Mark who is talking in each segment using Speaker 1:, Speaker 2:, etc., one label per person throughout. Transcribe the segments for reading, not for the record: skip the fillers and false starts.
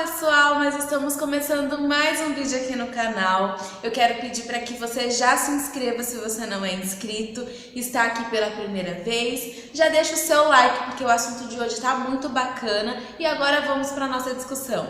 Speaker 1: pessoal, nós estamos começando mais um vídeo aqui no canal. Eu quero pedir para que você já se inscreva se você não é inscrito, está aqui pela primeira vez. Já deixa o seu like porque o assunto de hoje está muito bacana e agora vamos para a nossa discussão.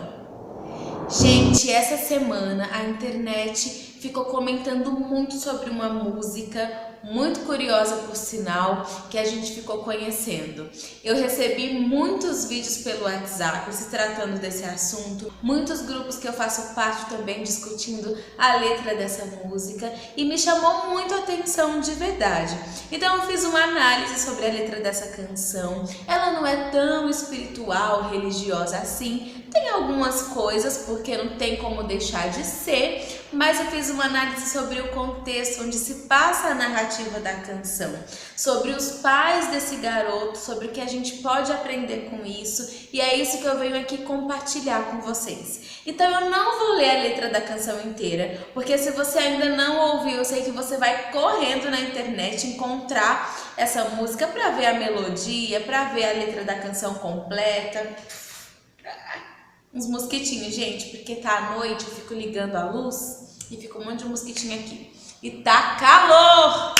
Speaker 1: Gente, essa semana a internet ficou comentando muito sobre uma música muito curiosa, por sinal, que a gente ficou conhecendo. Eu recebi muitos vídeos pelo WhatsApp se tratando desse assunto, muitos grupos que eu faço parte também discutindo a letra dessa música e me chamou muito a atenção de verdade. Então eu fiz uma análise sobre a letra dessa canção. Ela não é tão espiritual, religiosa assim, tem algumas coisas, porque não tem como deixar de ser, mas eu fiz uma análise sobre o contexto onde se passa a narrativa da canção, sobre os pais desse garoto, sobre o que a gente pode aprender com isso, e é isso que eu venho aqui compartilhar com vocês. Então eu não vou ler a letra da canção inteira, porque se você ainda não ouviu, eu sei que você vai correndo na internet encontrar essa música para ver a melodia, para ver a letra da canção completa. Uns mosquitinhos, gente, porque tá à noite, eu fico ligando a luz e fica um monte de mosquitinho aqui. E tá calor!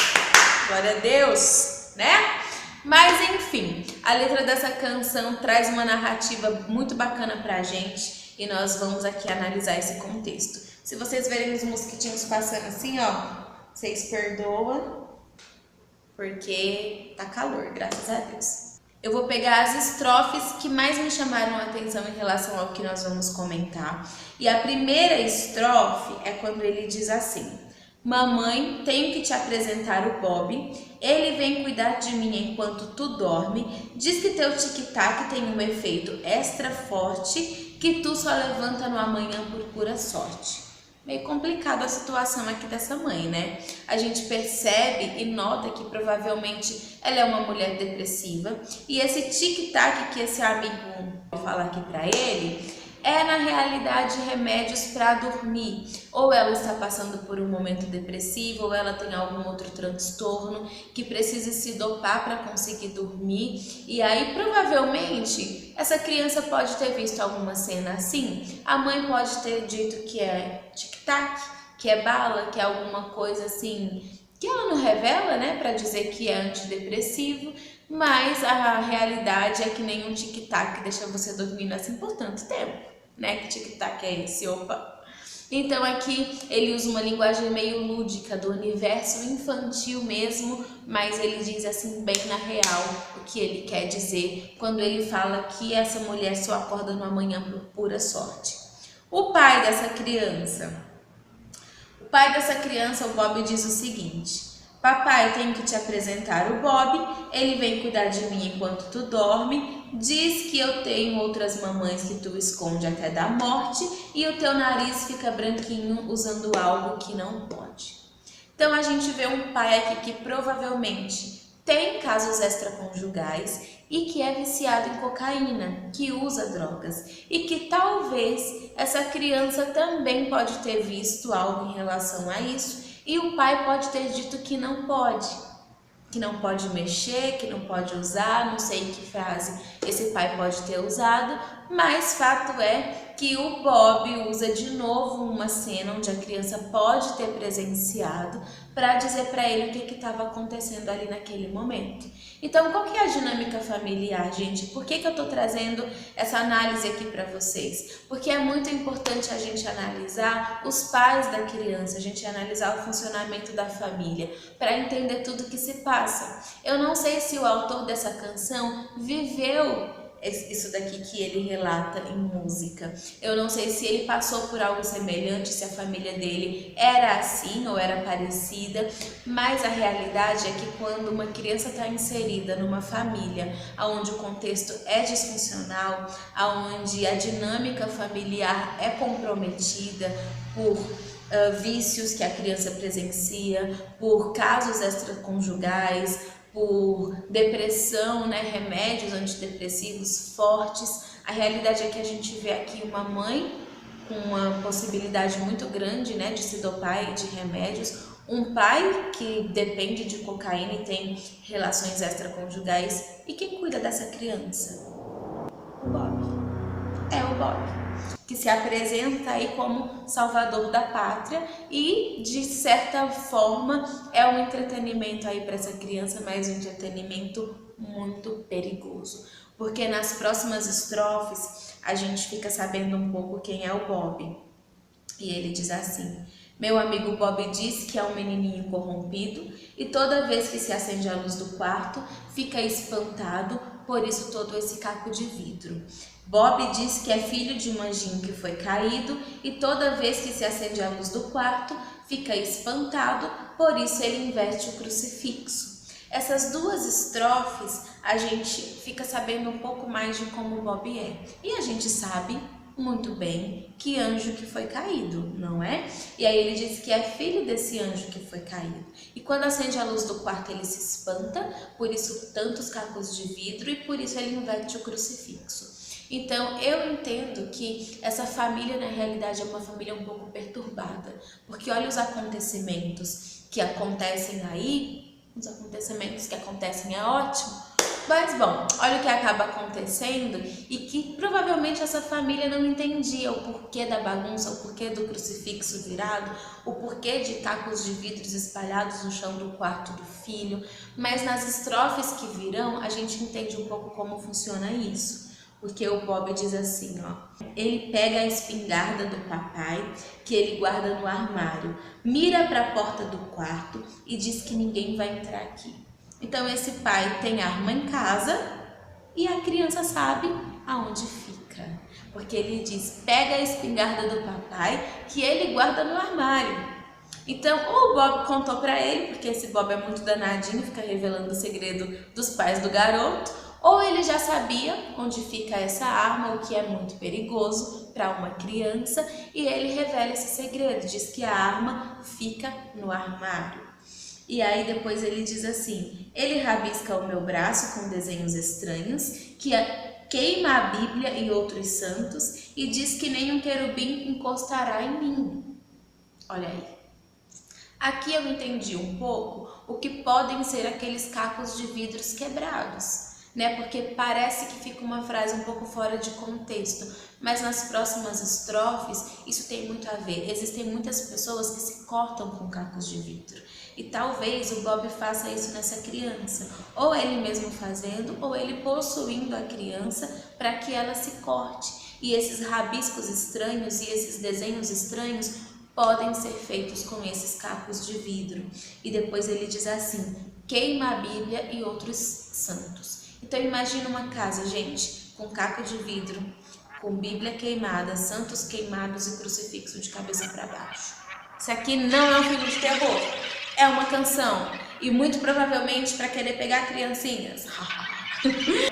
Speaker 1: Glória a Deus, né? Mas enfim, a letra dessa canção traz uma narrativa muito bacana pra gente e nós vamos aqui analisar esse contexto. Se vocês verem os mosquitinhos passando assim, ó, vocês perdoam, porque tá calor, graças a Deus. Eu vou pegar as estrofes que mais me chamaram a atenção em relação ao que nós vamos comentar. E a primeira estrofe é quando ele diz assim: mamãe, tenho que te apresentar o Bob. Ele vem cuidar de mim enquanto tu dorme. Diz que teu tic-tac tem um efeito extra forte, que tu só levanta no amanhã por pura sorte. Meio complicada a situação aqui dessa mãe, né? A gente percebe e nota que provavelmente ela é uma mulher depressiva e esse tic-tac que esse amigo fala aqui pra ele é na realidade remédios para dormir. Ou ela está passando por um momento depressivo, ou ela tem algum outro transtorno que precisa se dopar para conseguir dormir. E aí provavelmente essa criança pode ter visto alguma cena assim. A mãe pode ter dito que é tic-tac, que é bala, que é alguma coisa assim que ela não revela, né, para dizer que é antidepressivo. Mas a realidade é que nenhum tic-tac deixa você dormindo assim por tanto tempo, né? Que tic-tac é esse? Opa! Então aqui ele usa uma linguagem meio lúdica, do universo infantil mesmo, mas ele diz assim bem na real o que ele quer dizer quando ele fala que essa mulher só acorda no amanhã por pura sorte. O pai dessa criança, o Bob, diz o seguinte: papai, tenho que te apresentar o Bob, ele vem cuidar de mim enquanto tu dorme, diz que eu tenho outras mamães que tu esconde até da morte e o teu nariz fica branquinho usando algo que não pode. Então a gente vê um pai aqui que provavelmente tem casos extraconjugais e que é viciado em cocaína, que usa drogas e que talvez essa criança também pode ter visto algo em relação a isso. E o pai pode ter dito que não pode mexer, que não pode usar, não sei que frase esse pai pode ter usado, mas fato é que o Bob usa de novo uma cena onde a criança pode ter presenciado para dizer para ele o que estava acontecendo ali naquele momento. Então, qual que é a dinâmica familiar, gente? Por que eu estou trazendo essa análise aqui para vocês? Porque é muito importante a gente analisar os pais da criança, a gente analisar o funcionamento da família, para entender tudo que se passa. Eu não sei se o autor dessa canção viveu isso daqui que ele relata em música. Eu não sei se ele passou por algo semelhante, se a família dele era assim ou era parecida, mas a realidade é que quando uma criança está inserida numa família onde o contexto é disfuncional, onde a dinâmica familiar é comprometida por vícios que a criança presencia, por casos extraconjugais, por depressão, né, remédios antidepressivos fortes. A realidade é que a gente vê aqui uma mãe com uma possibilidade muito grande, né, de se dopar de remédios, um pai que depende de cocaína e tem relações extraconjugais. E quem cuida dessa criança? O Bob. É o Bob, que se apresenta aí como salvador da pátria e, de certa forma, é um entretenimento aí para essa criança, mas um entretenimento muito perigoso, porque nas próximas estrofes a gente fica sabendo um pouco quem é o Bob. E ele diz assim: meu amigo Bob diz que é um menininho corrompido e toda vez que se acende a luz do quarto fica espantado, por isso todo esse caco de vidro. Bob diz que é filho de um anjinho que foi caído e toda vez que se acende a luz do quarto fica espantado, por isso ele inverte o crucifixo. Essas duas estrofes a gente fica sabendo um pouco mais de como Bob é. E a gente sabe muito bem que anjo que foi caído, não é? E aí ele diz que é filho desse anjo que foi caído. E quando acende a luz do quarto ele se espanta, por isso tantos cacos de vidro e por isso ele inverte o crucifixo. Então eu entendo que essa família na realidade é uma família um pouco perturbada, porque olha os acontecimentos que acontecem aí. Os acontecimentos que acontecem é ótimo, mas bom, olha o que acaba acontecendo e que provavelmente essa família não entendia o porquê da bagunça, o porquê do crucifixo virado, o porquê de cacos de vidros espalhados no chão do quarto do filho, mas nas estrofes que virão a gente entende um pouco como funciona isso. Porque o Bob diz assim, ó: ele pega a espingarda do papai, que ele guarda no armário, mira para a porta do quarto e diz que ninguém vai entrar aqui. Então esse pai tem arma em casa e a criança sabe aonde fica. Porque ele diz, pega a espingarda do papai, que ele guarda no armário. Então, ou o Bob contou para ele, porque esse Bob é muito danadinho, fica revelando o segredo dos pais do garoto, ou ele já sabia onde fica essa arma, o que é muito perigoso para uma criança, e ele revela esse segredo, diz que a arma fica no armário. E aí depois ele diz assim, ele rabisca o meu braço com desenhos estranhos, que queima a Bíblia e outros santos, e diz que nem um querubim encostará em mim. Olha aí. Aqui eu entendi um pouco o que podem ser aqueles cacos de vidros quebrados, né? Porque parece que fica uma frase um pouco fora de contexto, mas nas próximas estrofes isso tem muito a ver. Existem muitas pessoas que se cortam com cacos de vidro e talvez o Bob faça isso nessa criança, ou ele mesmo fazendo, ou ele possuindo a criança para que ela se corte. E esses rabiscos estranhos e esses desenhos estranhos podem ser feitos com esses cacos de vidro. E depois ele diz assim, queima a Bíblia e outros santos. Então imagina uma casa, gente, com caco de vidro, com Bíblia queimada, santos queimados e crucifixo de cabeça para baixo. Isso aqui não é um filme de terror, é uma canção. E muito provavelmente para querer pegar criancinhas.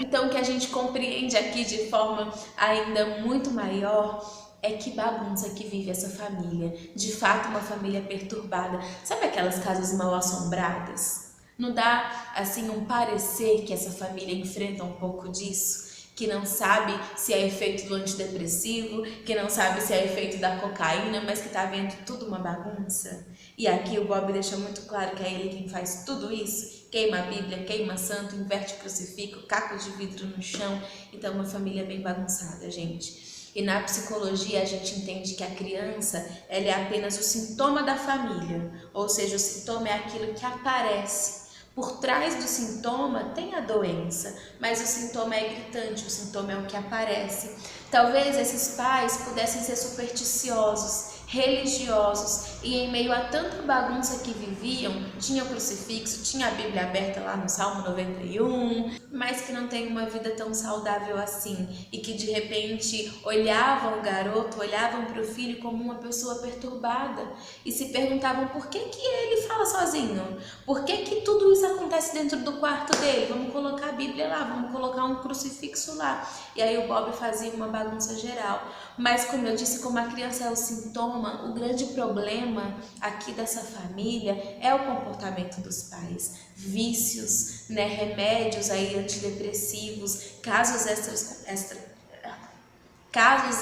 Speaker 1: Então o que a gente compreende aqui de forma ainda muito maior é que bagunça que vive essa família. De fato, uma família perturbada. Sabe aquelas casas mal assombradas? Não dá, assim, um parecer que essa família enfrenta um pouco disso? Que não sabe se é efeito do antidepressivo, que não sabe se é efeito da cocaína, mas que tá vendo tudo uma bagunça? E aqui o Bob deixa muito claro que é ele quem faz tudo isso. Queima a Bíblia, queima santo, inverte crucifixo, caco de vidro no chão. Então, uma família bem bagunçada, gente. E na psicologia a gente entende que a criança ela é apenas o sintoma da família, ou seja, o sintoma é aquilo que aparece. Por trás do sintoma tem a doença, mas o sintoma é gritante, o sintoma é o que aparece. Talvez esses pais pudessem ser supersticiosos, religiosos, e em meio a tanta bagunça que viviam, tinha o crucifixo, tinha a Bíblia aberta lá no Salmo 91, mas que não tem uma vida tão saudável assim, e que de repente olhavam o garoto, olhavam para o filho como uma pessoa perturbada, e se perguntavam por que que ele fala sozinho, por que que tudo isso acontece dentro do quarto dele, vamos colocar a Bíblia lá, vamos colocar um crucifixo lá. E aí o Bob fazia uma bagunça geral, mas como eu disse, como a criança é o sintoma, o grande problema aqui dessa família é o comportamento dos pais. Vícios, né, remédios aí antidepressivos, casos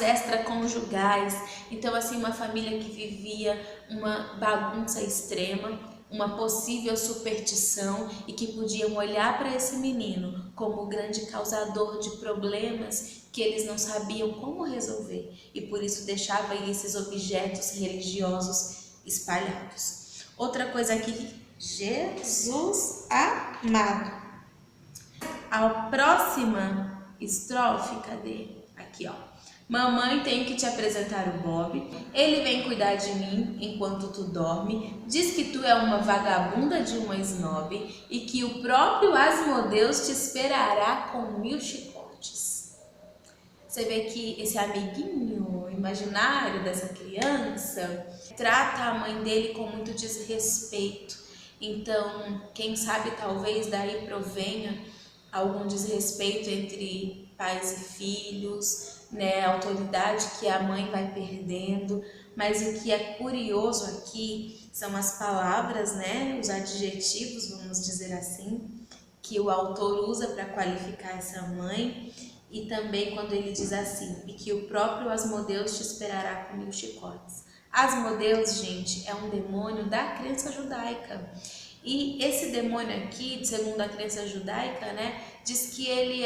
Speaker 1: extraconjugais. Então assim, uma família que vivia uma bagunça extrema, uma possível superstição e que podiam olhar para esse menino como o grande causador de problemas que eles não sabiam como resolver e por isso deixava aí esses objetos religiosos espalhados. Outra coisa aqui, Jesus amado. A próxima estrofe, cadê? Aqui, ó. Mamãe, tenho que te apresentar o Bob. Ele vem cuidar de mim enquanto tu dorme. Diz que tu é uma vagabunda de uma snob e que o próprio Asmodeus te esperará com 1000 chicotes. Você vê que esse amiguinho imaginário dessa criança trata a mãe dele com muito desrespeito. Então, quem sabe talvez daí provenha algum desrespeito entre pais e filhos, né, a autoridade que a mãe vai perdendo, mas o que é curioso aqui são as palavras, né, os adjetivos, vamos dizer assim, que o autor usa para qualificar essa mãe, e também quando ele diz assim, e que o próprio Asmodeus te esperará com 1000 chicotes. Asmodeus, gente, é um demônio da crença judaica. E esse demônio aqui, segundo a crença judaica, né, diz que ele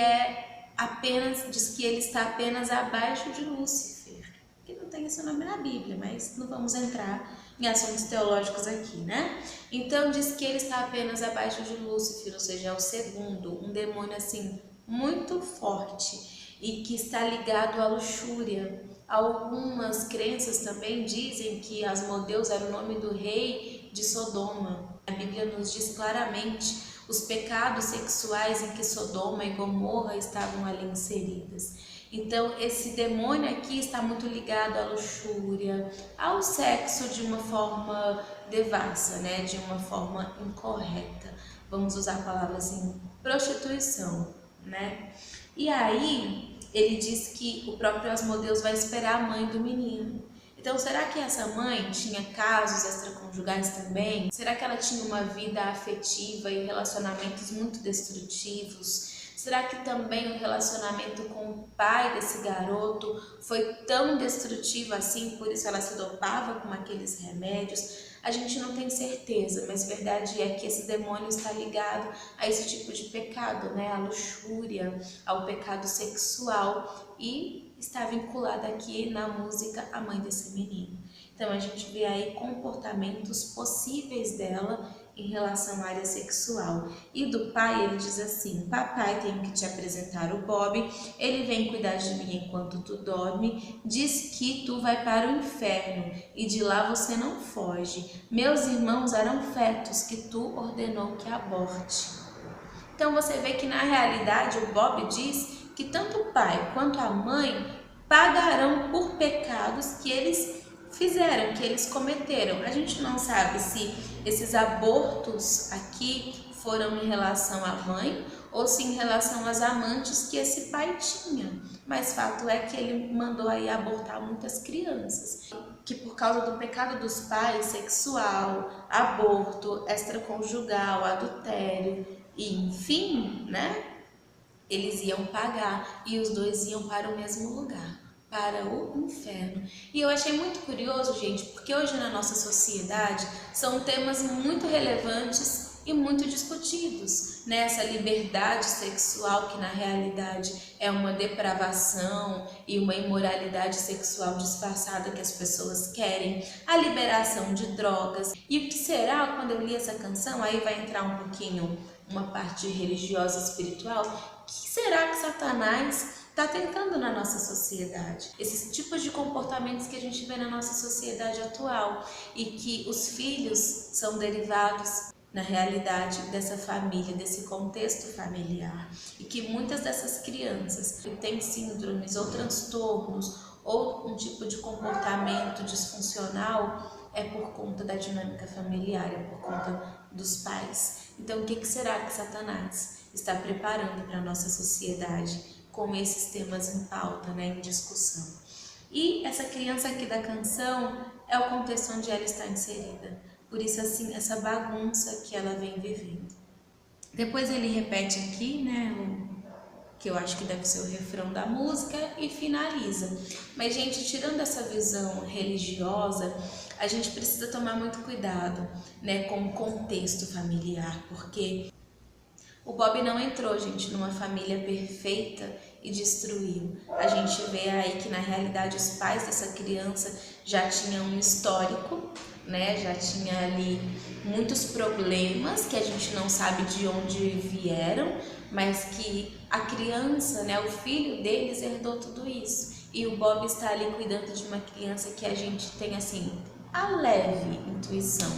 Speaker 1: está apenas abaixo de Lúcifer, que não tem esse nome na Bíblia, mas não vamos entrar em assuntos teológicos aqui, né? Então diz que ele está apenas abaixo de Lúcifer, ou seja, é o segundo, um demônio assim muito forte e que está ligado à luxúria. Algumas crenças também dizem que Asmodeus era o nome do rei de Sodoma. A Bíblia nos diz claramente os pecados sexuais em que Sodoma e Gomorra estavam ali inseridas. Então, esse demônio aqui está muito ligado à luxúria, ao sexo de uma forma devassa, né? De uma forma incorreta. Vamos usar a palavra assim, prostituição, né? E aí, ele diz que o próprio Asmodeus vai esperar a mãe do menino. Então, será que essa mãe tinha casos extraconjugais também? Será que ela tinha uma vida afetiva e relacionamentos muito destrutivos? Será que também o relacionamento com o pai desse garoto foi tão destrutivo assim, por isso ela se dopava com aqueles remédios? A gente não tem certeza, mas verdade é que esse demônio está ligado a esse tipo de pecado, né? A luxúria, ao pecado sexual, e está vinculado aqui na música A Mãe desse Menino. Então a gente vê aí comportamentos possíveis dela em relação à área sexual. E do pai ele diz assim: papai, tenho que te apresentar o Bob, ele vem cuidar de mim enquanto tu dorme, diz que tu vai para o inferno e de lá você não foge. Meus irmãos eram fetos que tu ordenou que aborte. Então você vê que na realidade o Bob diz que tanto o pai quanto a mãe pagarão por pecados que eles fizeram, que eles cometeram. A gente não sabe se esses abortos aqui foram em relação à mãe ou se em relação às amantes que esse pai tinha. Mas fato é que ele mandou aí abortar muitas crianças, que por causa do pecado dos pais, sexual, aborto, extraconjugal, adultério, e enfim, né? Eles iam pagar e os dois iam para o mesmo lugar, para o inferno. E eu achei muito curioso, gente, porque hoje na nossa sociedade são temas muito relevantes e muito discutidos, né? Essa liberdade sexual que na realidade é uma depravação e uma imoralidade sexual disfarçada que as pessoas querem, a liberação de drogas. E o que será, quando eu li essa canção, aí vai entrar um pouquinho uma parte religiosa e espiritual, o que será que Satanás está tentando na nossa sociedade? Esses tipos de comportamentos que a gente vê na nossa sociedade atual e que os filhos são derivados na realidade dessa família, desse contexto familiar, e que muitas dessas crianças que têm síndromes ou transtornos ou um tipo de comportamento disfuncional é por conta da dinâmica familiar, é por conta dos pais. Então, o que será que Satanás está preparando para a nossa sociedade com esses temas em pauta, né, em discussão? E essa criança aqui da canção é o contexto onde ela está inserida. Por isso, assim, essa bagunça que ela vem vivendo. Depois ele repete aqui, né, que eu acho que deve ser o refrão da música, e finaliza. Mas, gente, tirando essa visão religiosa, a gente precisa tomar muito cuidado, né, com o contexto familiar, porque o Bob não entrou, gente, numa família perfeita e destruiu. A gente vê aí que, na realidade, os pais dessa criança já tinham um histórico, né? Já tinha ali muitos problemas que a gente não sabe de onde vieram, mas que a criança, né, o filho deles herdou tudo isso. E o Bob está ali cuidando de uma criança que a gente tem, assim, a leve intuição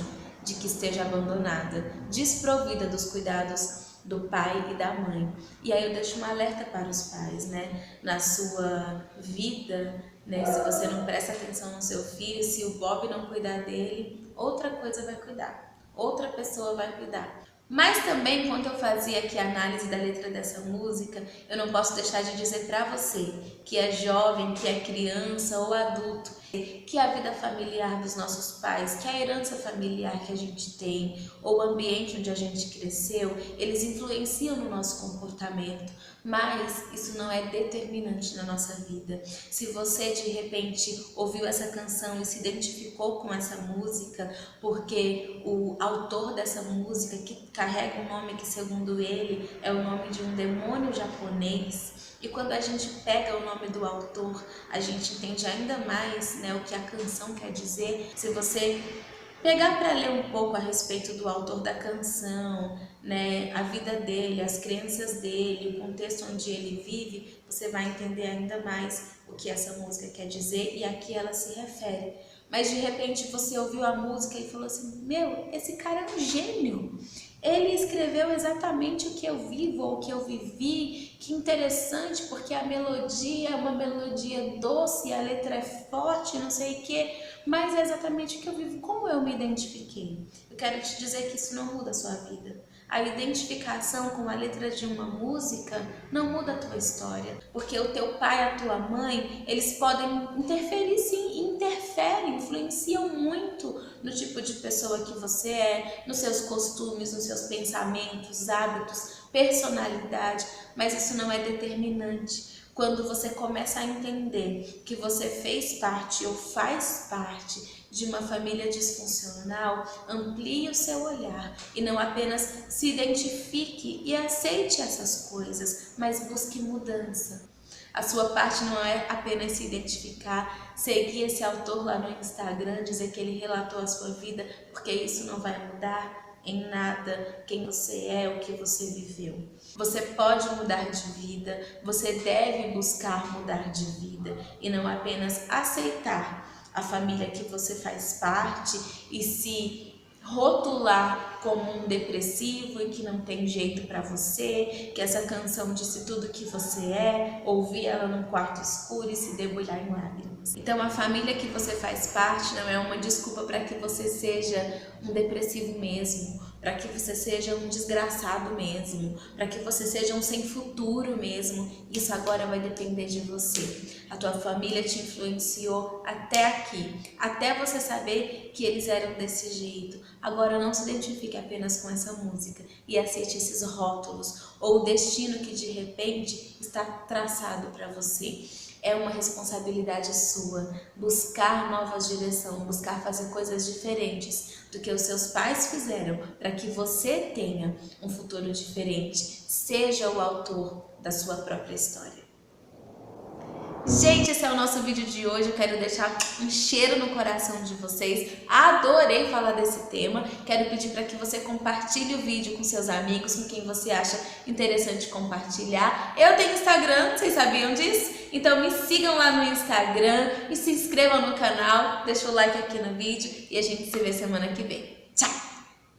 Speaker 1: de que esteja abandonada, desprovida dos cuidados do pai e da mãe. E aí eu deixo um alerta para os pais, né? Na sua vida, né? Se você não presta atenção no seu filho, se o Bob não cuidar dele, outra coisa vai cuidar, outra pessoa vai cuidar. Mas também, quando eu fazia aqui a análise da letra dessa música, eu não posso deixar de dizer para você, que é jovem, que é criança ou adulto, que a vida familiar dos nossos pais, que a herança familiar que a gente tem, ou o ambiente onde a gente cresceu, eles influenciam no nosso comportamento, mas isso não é determinante na nossa vida. Se você de repente ouviu essa canção e se identificou com essa música, porque o autor dessa música, que carrega um nome que, segundo ele, é o nome de um demônio japonês, e quando a gente pega o nome do autor, a gente entende ainda mais, né, o que a canção quer dizer. Se você pegar para ler um pouco a respeito do autor da canção, né, a vida dele, as crenças dele, o contexto onde ele vive, você vai entender ainda mais o que essa música quer dizer e a que ela se refere. Mas de repente você ouviu a música e falou assim: meu, esse cara é um gênio. Ele escreveu exatamente o que eu vivo ou o que eu vivi. Que interessante, porque a melodia é uma melodia doce, a letra é forte, não sei o quê, mas é exatamente o que eu vivo. Como eu me identifiquei? Eu quero te dizer que isso não muda a sua vida. A identificação com a letra de uma música não muda a tua história, porque o teu pai, a tua mãe, eles podem interferir sim, interferem, influenciam muito no tipo de pessoa que você é, nos seus costumes, nos seus pensamentos, hábitos, personalidade, mas isso não é determinante. Quando você começa a entender que você fez parte ou faz parte de uma família disfuncional, amplie o seu olhar e não apenas se identifique e aceite essas coisas, mas busque mudança. A sua parte não é apenas se identificar, seguir esse autor lá no Instagram, dizer que ele relatou a sua vida, porque isso não vai mudar em nada quem você é, o que você viveu. Você pode mudar de vida, você deve buscar mudar de vida e não apenas aceitar a família que você faz parte e se rotular como um depressivo e que não tem jeito para você, que essa canção disse tudo que você é, ouvir ela num quarto escuro e se debulhar em lágrimas. Então a família que você faz parte não é uma desculpa para que você seja um depressivo mesmo, para que você seja um desgraçado mesmo, para que você seja um sem futuro mesmo. Isso agora vai depender de você. A tua família te influenciou até aqui, até você saber que eles eram desse jeito. Agora não se identifique apenas com essa música e aceite esses rótulos ou o destino que de repente está traçado para você. É uma responsabilidade sua buscar novas direções, buscar fazer coisas diferentes do que os seus pais fizeram para que você tenha um futuro diferente. Seja o autor da sua própria história. Gente, esse é o nosso vídeo de hoje. Eu quero deixar um cheiro no coração de vocês. Adorei falar desse tema. Quero pedir para que você compartilhe o vídeo com seus amigos, com quem você acha interessante compartilhar. Eu tenho Instagram, vocês sabiam disso? Então me sigam lá no Instagram e se inscrevam no canal. Deixa o like aqui no vídeo e a gente se vê semana que vem.